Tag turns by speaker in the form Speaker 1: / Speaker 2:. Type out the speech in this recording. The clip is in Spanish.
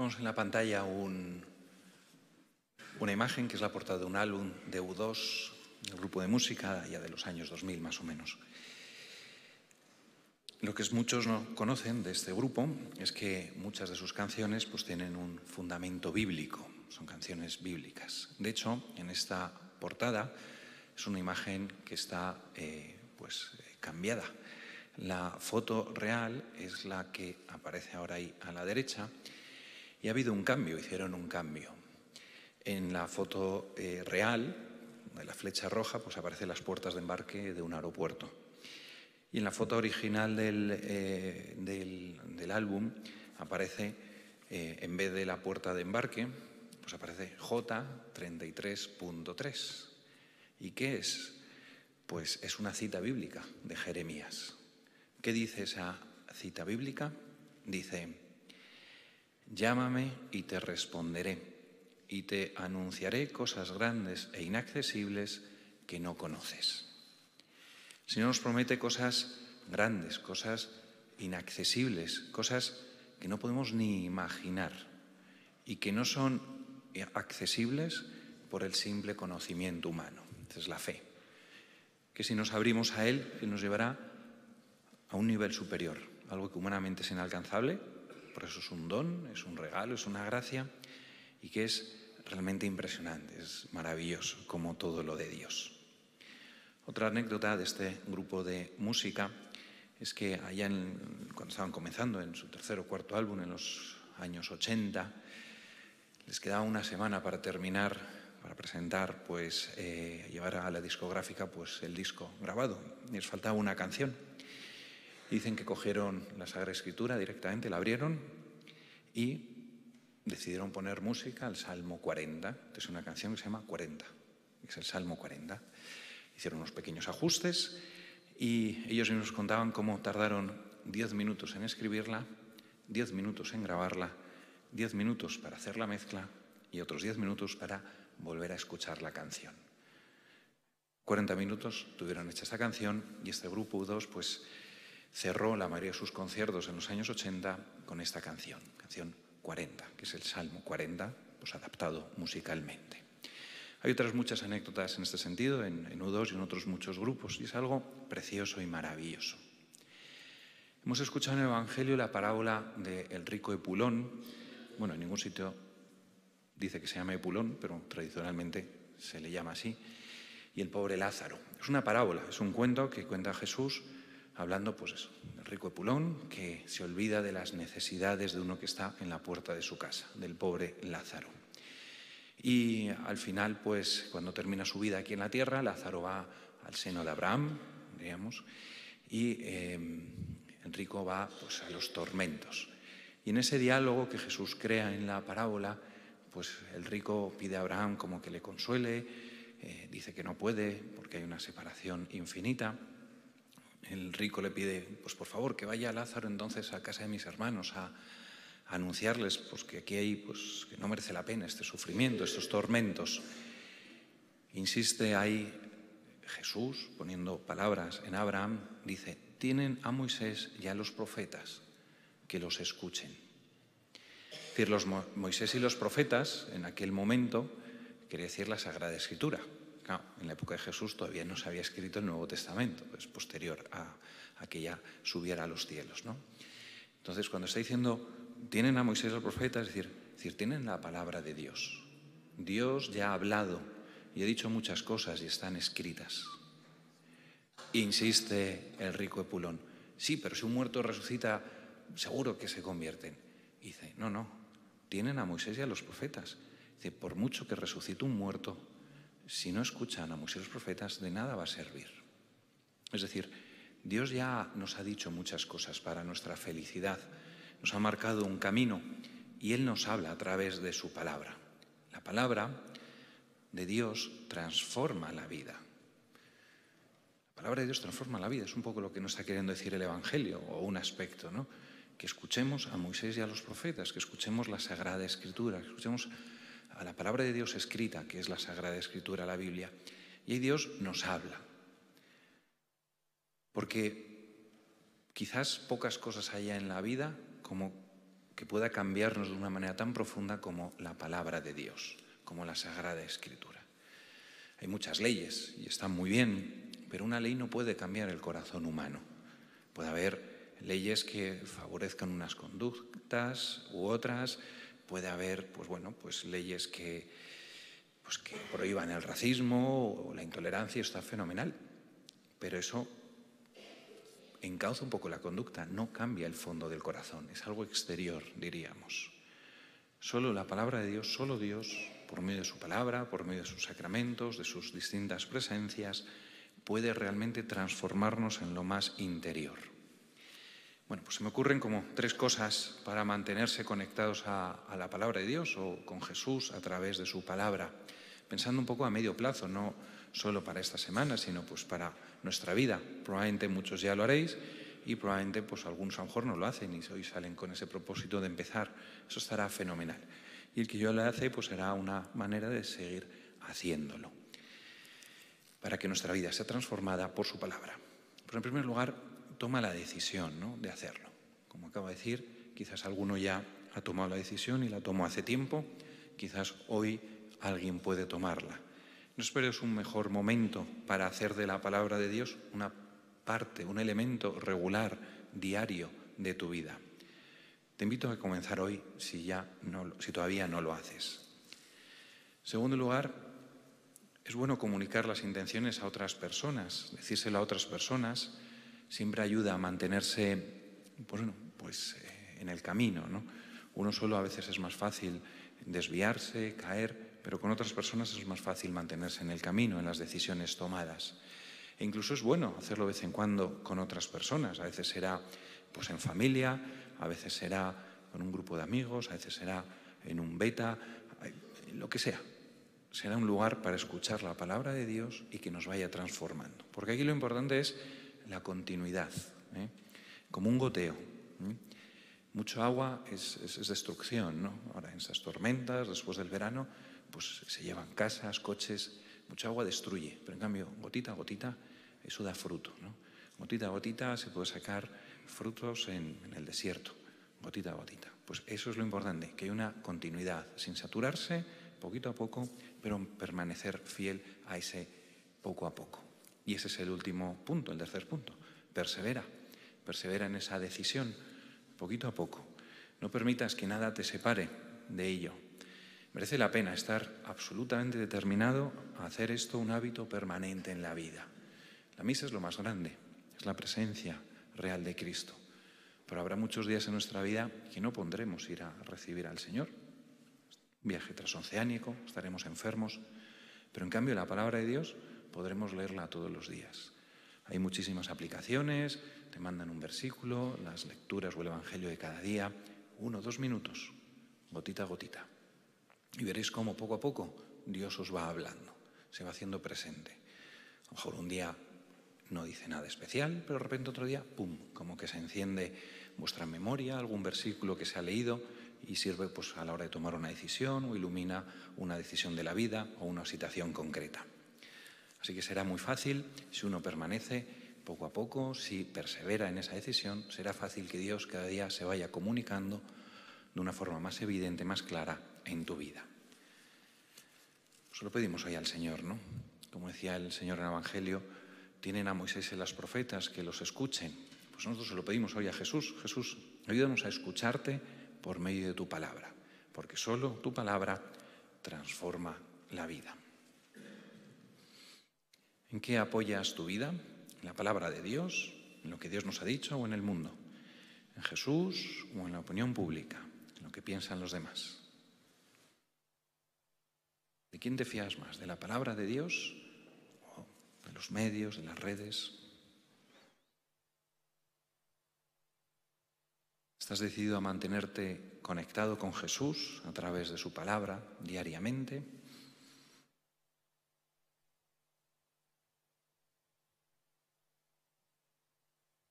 Speaker 1: Vemos en la pantalla una imagen que es la portada de un álbum de U2, el grupo de música ya de los años 2000 más o menos. Lo que muchos no conocen de este grupo es que muchas de sus canciones pues, tienen un fundamento bíblico, son canciones bíblicas. De hecho, en esta portada es una imagen que está cambiada. La foto real es la que aparece ahora ahí a la derecha y ha habido un cambio, hicieron un cambio. En la foto real, de la flecha roja, pues aparecen las puertas de embarque de un aeropuerto. Y en la foto original del álbum aparece, en vez de la puerta de embarque, pues aparece J33.3. ¿Y qué es? Pues es una cita bíblica de Jeremías. ¿Qué dice esa cita bíblica? Dice: llámame y te responderé, y te anunciaré cosas grandes e inaccesibles que no conoces. El Señor nos promete cosas grandes, cosas inaccesibles, cosas que no podemos ni imaginar y que no son accesibles por el simple conocimiento humano. Esa es la fe. Que si nos abrimos a Él, Él nos llevará a un nivel superior, algo que humanamente es inalcanzable, por eso es un don, es un regalo, es una gracia y que es realmente impresionante, es maravilloso como todo lo de Dios. Otra anécdota de este grupo de música es que allá cuando estaban comenzando en su tercer o cuarto álbum en los años 80, les quedaba una semana para terminar, para presentar, llevar a la discográfica el disco grabado y les faltaba una canción. Dicen que cogieron la Sagrada Escritura directamente, la abrieron y decidieron poner música al Salmo 40. Es una canción que se llama 40, es el Salmo 40. Hicieron unos pequeños ajustes y ellos nos contaban cómo tardaron 10 minutos en escribirla, 10 minutos en grabarla, 10 minutos para hacer la mezcla y otros 10 minutos para volver a escuchar la canción. 40 minutos tuvieron hecha esta canción y este grupo U2 cerró la mayoría de sus conciertos en los años 80 con esta canción 40, que es el Salmo 40, adaptado musicalmente. Hay otras muchas anécdotas en este sentido, en U2 y en otros muchos grupos, y es algo precioso y maravilloso. Hemos escuchado en el Evangelio la parábola del rico Epulón. Bueno, en ningún sitio dice que se llama Epulón, pero tradicionalmente se le llama así. Y el pobre Lázaro. Es una parábola, es un cuento que cuenta Jesús hablando, del rico Epulón, que se olvida de las necesidades de uno que está en la puerta de su casa, del pobre Lázaro. Y al final, cuando termina su vida aquí en la tierra, Lázaro va al seno de Abraham, digamos, y el rico va a los tormentos. Y en ese diálogo que Jesús crea en la parábola, el rico pide a Abraham como que le consuele, dice que no puede porque hay una separación infinita. El rico le pide, por favor, que vaya Lázaro entonces a casa de mis hermanos a anunciarles que aquí hay, que no merece la pena este sufrimiento, estos tormentos. Insiste ahí Jesús, poniendo palabras en Abraham, dice: tienen a Moisés y a los profetas, que los escuchen. Es decir, Moisés y los profetas, en aquel momento, quería decir la Sagrada Escritura. Claro, en la época de Jesús todavía no se había escrito el Nuevo Testamento, es posterior a que ya subiera a los cielos, ¿no? Entonces, cuando está diciendo tienen a Moisés y a los profetas, es decir, tienen la palabra de Dios. Dios ya ha hablado y ha dicho muchas cosas y están escritas. Insiste el rico Epulón: sí, pero si un muerto resucita, seguro que se convierten. Y dice: no, tienen a Moisés y a los profetas. Dice: por mucho que resucite un muerto, si no escuchan a Moisés y los profetas, de nada va a servir. Es decir, Dios ya nos ha dicho muchas cosas para nuestra felicidad, nos ha marcado un camino y Él nos habla a través de su palabra. La palabra de Dios transforma la vida. La palabra de Dios transforma la vida, es un poco lo que nos está queriendo decir el Evangelio, o un aspecto, ¿no? Que escuchemos a Moisés y a los profetas, que escuchemos la Sagrada Escritura, que escuchemos a la palabra de Dios escrita, que es la Sagrada Escritura, la Biblia. Y ahí Dios nos habla. Porque quizás pocas cosas haya en la vida como que pueda cambiarnos de una manera tan profunda como la palabra de Dios, como la Sagrada Escritura. Hay muchas leyes y están muy bien, pero una ley no puede cambiar el corazón humano. Puede haber leyes que favorezcan unas conductas u otras, puede haber leyes que prohíban el racismo o la intolerancia, está fenomenal, pero eso encauza un poco la conducta, no cambia el fondo del corazón, es algo exterior, diríamos. Solo la palabra de Dios, solo Dios, por medio de su palabra, por medio de sus sacramentos, de sus distintas presencias, puede realmente transformarnos en lo más interior. Bueno, pues se me ocurren como 3 cosas para mantenerse conectados a la palabra de Dios o con Jesús a través de su palabra, pensando un poco a medio plazo, no solo para esta semana, sino pues para nuestra vida. Probablemente muchos ya lo haréis y probablemente pues algunos a lo mejor no lo hacen y hoy salen con ese propósito de empezar. Eso estará fenomenal. Y el que yo lo hace pues será una manera de seguir haciéndolo, para que nuestra vida sea transformada por su palabra. Pero en primer lugar, toma la decisión, ¿no?, de hacerlo. Como acabo de decir, quizás alguno ya ha tomado la decisión y la tomó hace tiempo, quizás hoy alguien puede tomarla. No esperes un mejor momento para hacer de la palabra de Dios una parte, un elemento regular, diario de tu vida. Te invito a comenzar hoy si todavía no lo haces. En segundo lugar, es bueno comunicar las intenciones a otras personas, decírselo a otras personas, siempre ayuda a mantenerse en el camino, ¿no? Uno solo a veces es más fácil desviarse, caer, pero con otras personas es más fácil mantenerse en el camino, en las decisiones tomadas. E incluso es bueno hacerlo de vez en cuando con otras personas. A veces será en familia, a veces será con un grupo de amigos, a veces será en un beta, lo que sea. Será un lugar para escuchar la palabra de Dios y que nos vaya transformando. Porque aquí lo importante es la continuidad, como un goteo. Mucho agua es destrucción, ¿no? Ahora en estas tormentas, después del verano, pues se llevan casas, coches, mucha agua destruye, pero en cambio, gotita a gotita, eso da fruto, ¿no? Gotita a gotita se puede sacar frutos en el desierto, gotita a gotita. Pues eso es lo importante, que hay una continuidad, sin saturarse, poquito a poco, pero permanecer fiel a ese poco a poco. Y ese es el último punto, el tercer punto. Persevera en esa decisión, poquito a poco. No permitas que nada te separe de ello. Merece la pena estar absolutamente determinado a hacer esto un hábito permanente en la vida. La misa es lo más grande, es la presencia real de Cristo. Pero habrá muchos días en nuestra vida que no podremos ir a recibir al Señor. Viaje transoceánico, estaremos enfermos, pero en cambio la palabra de Dios podremos leerla todos los días. Hay muchísimas aplicaciones, te mandan un versículo, las lecturas o el Evangelio de cada día, 1 o 2 minutos, gotita a gotita. Y veréis cómo poco a poco Dios os va hablando, se va haciendo presente. A lo mejor un día no dice nada especial, pero de repente otro día, ¡pum!, como que se enciende vuestra memoria, algún versículo que se ha leído y sirve a la hora de tomar una decisión o ilumina una decisión de la vida o una situación concreta. Así que será muy fácil si uno permanece poco a poco, si persevera en esa decisión, será fácil que Dios cada día se vaya comunicando de una forma más evidente, más clara en tu vida. Pues lo pedimos hoy al Señor, ¿no? Como decía el Señor en el Evangelio, tienen a Moisés y a los profetas, que los escuchen. Pues nosotros se lo pedimos hoy a Jesús. Jesús, ayúdanos a escucharte por medio de tu palabra, porque solo tu palabra transforma la vida. ¿En qué apoyas tu vida? ¿En la palabra de Dios? ¿En lo que Dios nos ha dicho o en el mundo? ¿En Jesús o en la opinión pública? ¿En lo que piensan los demás? ¿De quién te fías más? ¿De la palabra de Dios o de los medios, de las redes? ¿Estás decidido a mantenerte conectado con Jesús a través de su palabra diariamente?